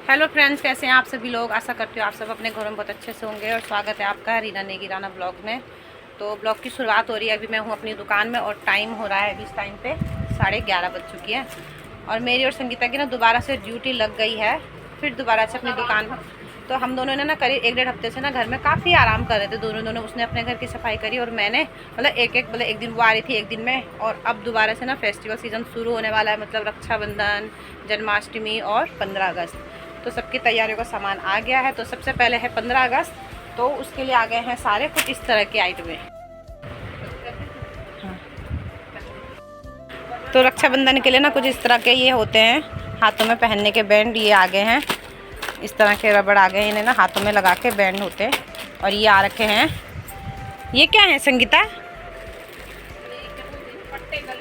Hello friends, कैसे हैं आप सभी लोग। आशा करती हूँ आप सब अपने घरों में बहुत अच्छे से होंगे और स्वागत है आपका रीना नेगी राना ब्लॉग में। तो ब्लॉग की शुरुआत हो रही है। अभी मैं हूँ अपनी दुकान में और टाइम हो रहा है अभी इस टाइम पे 11:30 बज चुकी है। और मेरी और संगीता की ना दोबारा से ड्यूटी लग गई है, फिर दोबारा से अपनी दुकान। तो हम दोनों ने ना करीब 1-1.5 हफ्ते से ना घर में काफ़ी आराम कर रहे थे दोनों। उसने अपने घर की सफाई करी और मैंने मतलब एक दिन वो आ रही थी, एक दिन में। और अब दोबारा से ना फेस्टिवल सीज़न शुरू होने वाला है, मतलब रक्षाबंधन, जन्माष्टमी और 15 अगस्त। तो सबकी तैयारियों का सामान आ गया है। तो सबसे पहले है 15 अगस्त, तो उसके लिए आ गए हैं सारे कुछ इस तरह के आइटमें। हाँ। तो रक्षाबंधन के लिए ना कुछ इस तरह के ये होते हैं, हाथों में पहनने के बैंड ये आ गए हैं। इस तरह के रबड़ आ गए हैं, इन्हें ना हाथों में लगा के बैंड होते हैं। और ये आ रखे हैं, ये क्या है संगीता?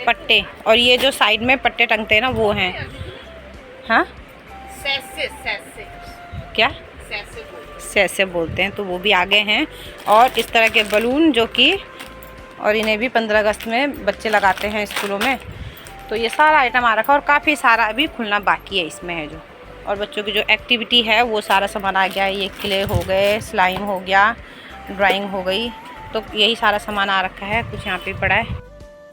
पट्टे। और ये जो साइड में पट्टे टंगते हैं ना वो हैं। हाँ, क्या सैसे बोलते हैं, तो वो भी आ गए हैं। और इस तरह के बलून जो कि, और इन्हें भी 15 अगस्त में बच्चे लगाते हैं स्कूलों में। तो ये सारा आइटम आ रखा है और काफ़ी सारा अभी खुलना बाकी है इसमें है जो। और बच्चों की जो एक्टिविटी है वो सारा सामान आ गया है। ये क्ले हो गए, स्लाइम हो गया, ड्राइंग हो गई, तो यही सारा सामान आ रखा है। कुछ यहाँ पे पड़ा है।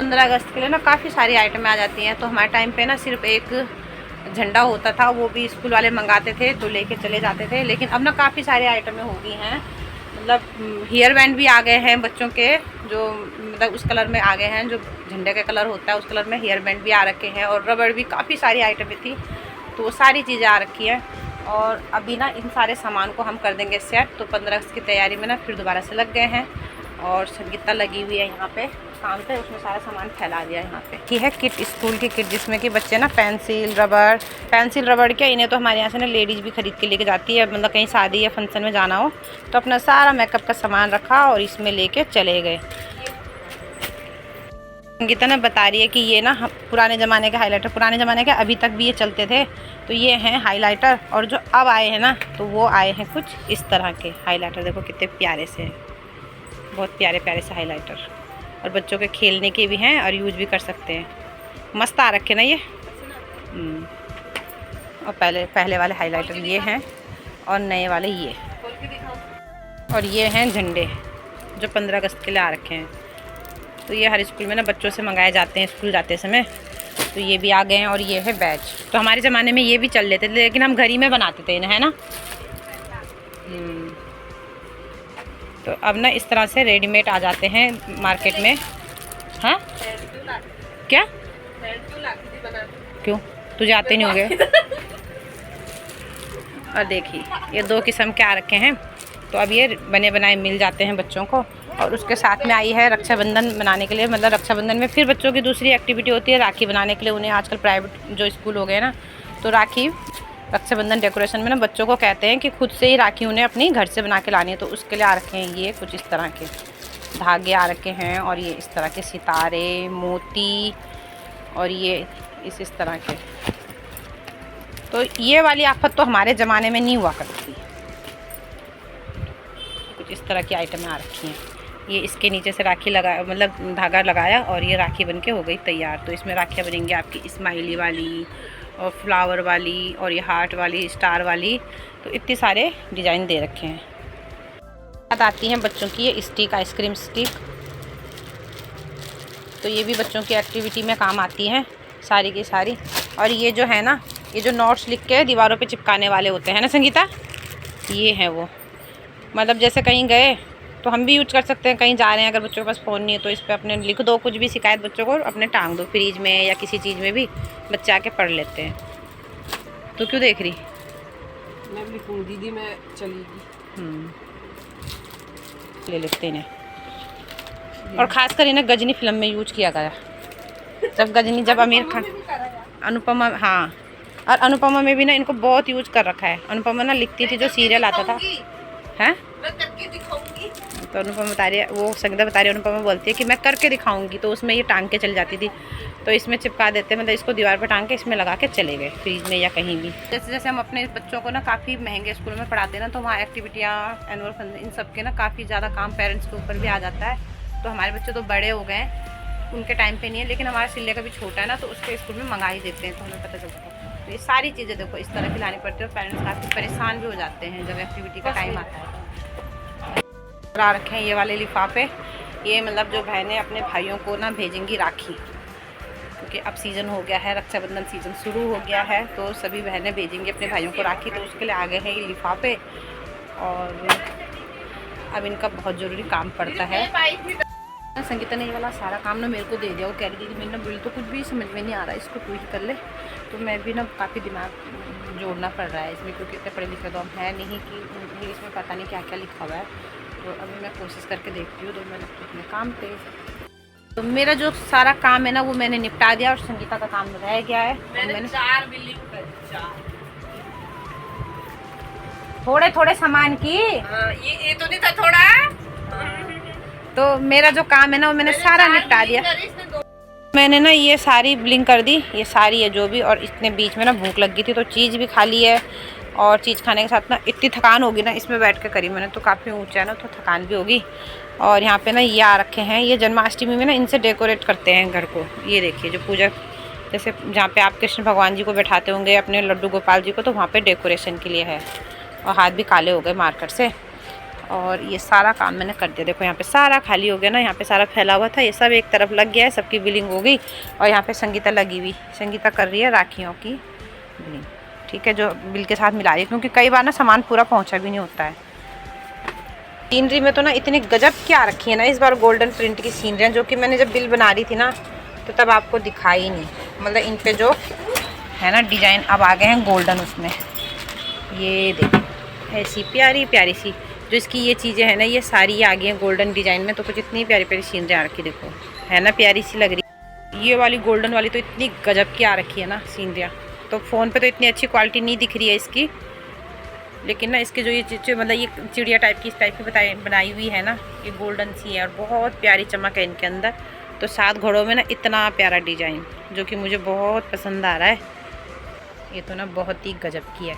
15 अगस्त के लिए ना काफ़ी सारी आइटमें आ जाती हैं। तो हमारे टाइम पे ना सिर्फ एक झंडा होता था, वो भी स्कूल वाले मंगाते थे तो लेके चले जाते थे। लेकिन अब ना काफ़ी सारी आइटमें हो गई हैं, मतलब हेयर बैंड भी आ गए हैं बच्चों के, जो मतलब उस कलर में आ गए हैं, जो झंडे का कलर होता है उस कलर में हेयर बैंड भी आ रखे हैं। और रबड़ भी, काफ़ी सारी आइटमें थी, तो वो सारी चीज़ें आ रखी हैं। और अभी ना इन सारे सामान को हम कर देंगे सेट। तो 15 अगस्त की तैयारी में ना फिर दोबारा से लग गए हैं। और संगीता लगी हुई है यहाँ पे काम पे, उसमें सारा सामान फैला दिया है यहाँ पे। ये है किट, स्कूल की किट, जिसमें कि बच्चे ना पेंसिल रबड़ क्या, इन्हें तो हमारे यहाँ से ना लेडीज़ भी खरीद के लेके जाती है, मतलब कहीं शादी या फंक्शन में जाना हो तो अपना सारा मेकअप का सामान रखा और इसमें लेके चले गए। संगीता ने बता रही है कि ये ना पुराने ज़माने के हाइलाइटर, पुराने ज़माने के अभी तक भी ये चलते थे, तो ये हैं हाइलाइटर। और जो अब आए हैं ना, तो वो आए हैं कुछ इस तरह के हाइलाइटर। देखो कितने प्यारे से हैं, बहुत प्यारे प्यारे से हाइलाइटर। और बच्चों के खेलने के भी हैं और यूज भी कर सकते हैं। मस्त आ रखे ना ये। और पहले वाले हाइलाइटर ये हैं और नए वाले ये। और ये हैं झंडे जो 15 अगस्त के लिए आ रखे हैं। तो ये हर स्कूल में ना बच्चों से मंगाए जाते हैं स्कूल जाते समय, तो ये भी आ गए हैं। और ये है बैच, तो हमारे ज़माने में ये भी चल लेते थे, लेकिन हम घर ही में बनाते थे इन्हें, है ना। तो अब ना इस तरह से रेडीमेड आ जाते हैं मार्केट में। हाँ क्या, क्यों तुझे आते नहीं होंगे? और देखिए ये 2 किस्म के आ रखे हैं। तो अब ये बने बनाए मिल जाते हैं बच्चों को। और उसके साथ में आई है रक्षाबंधन बनाने के लिए, मतलब रक्षाबंधन में फिर बच्चों की दूसरी एक्टिविटी होती है राखी बनाने के लिए। उन्हें आजकल प्राइवेट जो स्कूल हो गए ना, तो राखी रक्षाबंधन डेकोरेशन में ना बच्चों को कहते हैं कि खुद से ही राखी उन्हें अपनी घर से बना के लानी है। तो उसके लिए आ रखे हैं ये कुछ इस तरह के धागे आ रखे हैं। और ये इस तरह के सितारे, मोती, और ये इस तरह के। तो ये वाली आफत तो हमारे ज़माने में नहीं हुआ करती थी। कुछ इस तरह की आइटमें आ रखी हैं। ये इसके नीचे से राखी लगाया, मतलब धागा लगाया और ये राखी बन के हो गई तैयार। तो इसमें राखियाँ बनेंगी आपकी स्माइली वाली और फ्लावर वाली और ये हार्ट वाली, स्टार वाली। तो इतने सारे डिज़ाइन दे रखे हैं। बात आती हैं बच्चों की ये स्टिक, आइसक्रीम स्टिक। तो ये भी बच्चों की एक्टिविटी में काम आती हैं सारी की सारी। और ये जो है ना, ये जो नोट्स लिख के दीवारों पे चिपकाने वाले होते हैं ना संगीता, ये हैं वो। मतलब जैसे कहीं गए तो हम भी यूज कर सकते हैं, कहीं जा रहे हैं अगर बच्चों के पास फ़ोन नहीं है तो इस पर अपने लिख दो कुछ भी शिकायत बच्चों को, अपने टांग दो फ्रिज में या किसी चीज़ में भी, बच्चे आके पढ़ लेते हैं। तो क्यों देख रही? मैं लिखूंगी दीदी, मैं चलेगी। ले लेते हैं। और ख़ासकर इन्हें गजनी फिल्म में यूज किया गया, जब आमिर खान, अनुपमा, हाँ। और अनुपमा में भी ना इनको बहुत यूज कर रखा है। अनुपमा ना लिखती थी जो सीरियल आता था, हैं? तो अनुपमा बता रही है, वो संगीता बता रही है, अनुपमा बोलती है कि मैं करके दिखाऊंगी। तो उसमें ये टांग के चल जाती थी, तो इसमें चिपका देते, मतलब इसको दीवार पर टांग के इसमें लगा के चले गए फ्रिज में या कहीं भी। जैसे जैसे हम अपने बच्चों को ना काफ़ी महंगे स्कूल में पढ़ाते हैं ना, तो वहाँ एक्टिविटियाँ, एनुअल फंक्शन, इन सब के ना काफ़ी ज़्यादा काम पेरेंट्स के ऊपर भी आ जाता है। तो हमारे बच्चे तो बड़े हो गए, उनके टाइम पे नहीं है, लेकिन हमारा सिल्ले का भी छोटा है ना, तो उसके स्कूल में मंगा ही देते हैं, तो हमें पता चलता है। तो ये सारी चीज़ें देखो इस तरह की लानी पड़ती है और पेरेंट्स काफ़ी परेशान भी हो जाते हैं जब एक्टिविटी का टाइम आता है। ला रखे हैं ये वाले लिफाफे, ये मतलब जो बहनें अपने भाइयों को ना भेजेंगी राखी, क्योंकि अब सीज़न हो गया है, रक्षाबंधन सीज़न शुरू हो गया है, तो सभी बहनें भेजेंगी अपने भाइयों को राखी, तो उसके लिए आगे हैं ये लिफाफे। और अब इनका बहुत ज़रूरी काम पड़ता है। संगीता ने ये वाला सारा काम ना मेरे को दे दिया, वो कह रही थी मेरे ना बिल तो कुछ भी समझ में नहीं आ रहा, इसको तू ही कर ले। तो मैं भी ना काफ़ी दिमाग जोड़ना पड़ रहा है इसमें, क्योंकि इतने पढ़े लिखे तो हम हैं नहीं कि इंग्लिश में पता नहीं क्या क्या लिखा हुआ है। तो अभी मैं कोशिश करके देखती हूँ, तो मैं लगती हूँ अपने काम पे। तो मेरा जो सारा काम है ना वो मैंने निपटा दिया और संगीता का काम रह गया है। मैंने 4 बिल्डिंग थोड़े थोड़े सामान की, ये तो नहीं था थोड़ा। तो मेरा जो काम है ना वो मैंने सारा निपटा दिया। मैंने ना ये सारी ब्लिंक कर दी, ये सारी है जो भी, और इतने बीच में ना भूख लग गई थी तो चीज़ भी खा ली है। और चीज़ खाने के साथ ना इतनी थकान होगी ना, इसमें बैठ के करी मैंने, तो काफ़ी ऊंचा है ना तो थकान भी होगी। और यहाँ पे ना ये आ रखे हैं, ये जन्माष्टमी में ना इनसे डेकोरेट करते हैं घर को। ये देखिए जो पूजा, जैसे जहाँ पे आप कृष्ण भगवान जी को बैठाते होंगे अपने लड्डू गोपाल जी को, तो वहाँ पे डेकोरेशन के लिए है। और हाथ भी काले हो गए मार्कर से। और ये सारा काम मैंने कर दिया, देखो यहाँ पे सारा खाली हो गया ना, यहाँ पे सारा फैला हुआ था, ये सब एक तरफ लग गया है, सबकी बिलिंग हो गई। और यहाँ पे संगीता लगी हुई, संगीता कर रही है राखियों की बिलिंग, ठीक है, जो बिल के साथ मिला रही है, क्योंकि कई बार ना सामान पूरा पहुँचा भी नहीं होता है। सीनरी में तो ना इतनी गजब क्या रखी है ना इस बार, गोल्डन प्रिंट की सीनरियाँ, जो कि मैंने जब बिल बना रही थी ना तो तब आपको दिखाई नहीं, मतलब इन पे जो है ना डिज़ाइन अब आ गए हैं गोल्डन उसमें। ये देखो ऐसी प्यारी प्यारी सी जो इसकी ये चीज़ें हैं ना, ये सारी आ गई हैं गोल्डन डिज़ाइन में। तो कुछ इतनी प्यारी प्यारी सीनरियाँ आ रखी, देखो है ना प्यारी सी लग रही। ये वाली गोल्डन वाली तो इतनी गजब की आ रखी है ना सीनरियाँ, तो फ़ोन पे तो इतनी अच्छी क्वालिटी नहीं दिख रही है इसकी, लेकिन ना इसके जो ये मतलब ये चिड़िया टाइप की इस टाइप की बनाई हुई है ना, ये गोल्डन सी है और बहुत प्यारी चमक है इनके अंदर। तो 7 घड़ों में ना इतना प्यारा डिज़ाइन जो कि मुझे बहुत पसंद आ रहा है, ये तो ना बहुत ही गजब की है।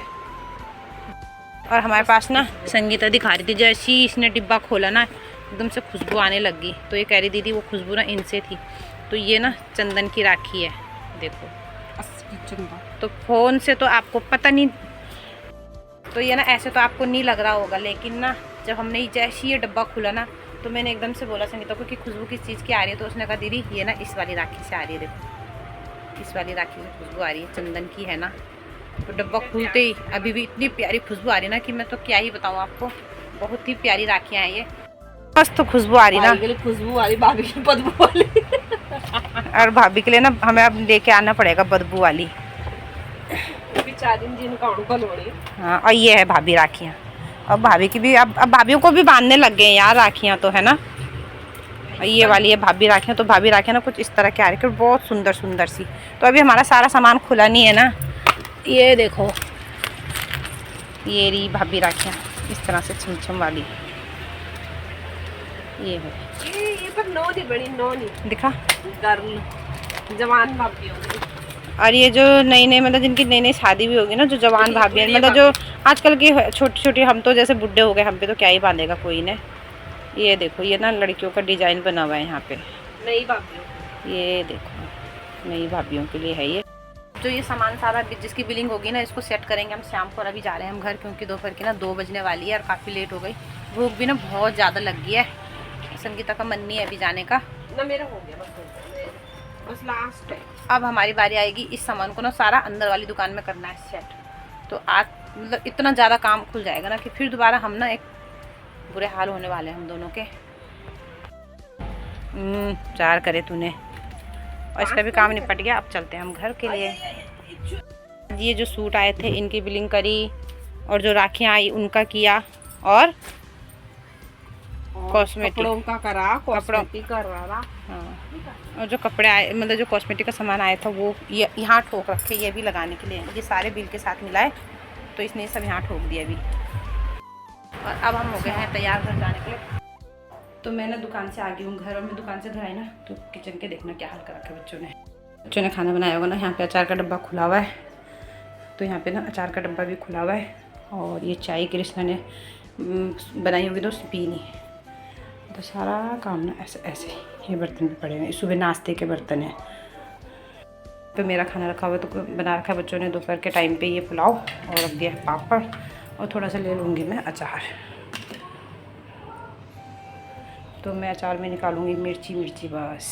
और हमारे पास ना संगीता दिखा रही थी, जैसे ही इसने डिब्बा खोला ना एकदम से खुशबू आने लग गई, तो ये कह रही दीदी वो खुशबू ना इनसे थी। तो ये ना चंदन की राखी है, देखो चंदन। तो फ़ोन से तो आपको पता नहीं, तो ये ना ऐसे तो आपको नहीं लग रहा होगा, लेकिन ना जब हमने जैसे ये डब्बा खुला ना तो मैंने एकदम से बोला संगीता को कि खुशबू किस चीज़ की आ रही है, तो उसने कहा दीदी ये ना इस वाली राखी से आ रही है, देखो इस वाली राखी से खुशबू आ रही है, चंदन की है ना। तो डब्बा खुलते ही अभी भी इतनी प्यारी खुशबू आ रही ना कि मैं तो क्या ही बताऊँ आपको, बहुत ही प्यारी राखियाँ हैं ये, मस्त खुशबू आ रही ना, खुशबू आ रही, भाभी की बदबू वाली। और भाभी के लिए ना हमें अब लेके आना पड़ेगा बदबू वाली। हाँ, और ये है भाभी राखियाँ, अब भाभी की भी अब भाभीयों को भी बांधने लग गए यार राखियाँ तो, है ना। ये वाली है भाभी राखियाँ, तो भाभी राखियाँ ना कुछ इस तरह की आ रही है, बहुत सुंदर सुंदर सी। तो अभी हमारा सारा सामान खुला नहीं है ना, ये देखो ये रही भाभी राखियाँ इस तरह से छमछम वाली, ये है ये पर नौनी बड़ी नौनी दिखा गर्ल जवान भाभी होगी। और ये जो नई नई मतलब जिनकी नई नई शादी भी होगी ना, जो जवान भाभी है, मतलब जो आजकल की छोटी छोटी, हम तो जैसे बुढ़े हो गए, हम पे तो क्या ही बांधेगा कोई ने। ये देखो ये ना लड़कियों का डिजाइन बना हुआ है यहाँ पे, नई भाभी, ये देखो नई भाभीयों के लिए है ये। जो ये सामान सारा जिसकी बिलिंग होगी ना इसको सेट करेंगे हम शाम को। और अभी जा रहे हैं हम घर, क्योंकि दोपहर की ना 2 बजने वाली है और काफ़ी लेट हो गई, भूख भी ना बहुत ज़्यादा लग गई है। संगीता का मन नहीं है अभी जाने का ना, मेरा हो गया बस लास्ट है। अब हमारी बारी आएगी इस सामान को ना सारा अंदर वाली दुकान में करना है सेट। तो आज मतलब इतना ज़्यादा काम खुल जाएगा ना कि फिर दोबारा हम ना एक बुरे हाल होने वाले हैं हम दोनों के। चार करे तूने, और इसका भी काम निपट गया। अब चलते हैं हम घर के लिए। ये जो सूट आए थे इनकी बिलिंग करी, और जो राखियाँ आई उनका किया, और कॉस्मेटिक का करा, कॉस्मेटिक कर रहा। हाँ, और जो कपड़े आए मतलब जो कॉस्मेटिक का सामान आया था वो यहाँ ठोक रखे, ये भी लगाने के लिए। ये सारे बिल के साथ मिलाए तो इसने सब यहाँ ठोक दिया अभी। और अब हम हो गए हैं तैयार घर जाने के लिए। तो मैं ना दुकान से आ गई हूँ घर, और मैं दुकान से घर आई ना तो किचन के देखना क्या हाल कर रखा है बच्चों ने खाना बनाया होगा ना। यहाँ पे अचार का डब्बा खुला हुआ है, तो यहाँ पे ना अचार का डब्बा भी खुला हुआ है। और ये चाय कृष्णा ने बनाई होगी तो उसने पी नहीं, तो सारा काम ना ऐसे ऐसे ये बर्तन भी पड़े हुए, सुबह नाश्ते के बर्तन हैं। तो मेरा खाना रखा हुआ, तो बना रखा है बच्चों ने दोपहर के टाइम पे ये पुलाव, और रख दिया है पापड़, और थोड़ा सा ले लूँगी मैं अचार। तो मैं अचार में निकालूँगी मिर्ची बस।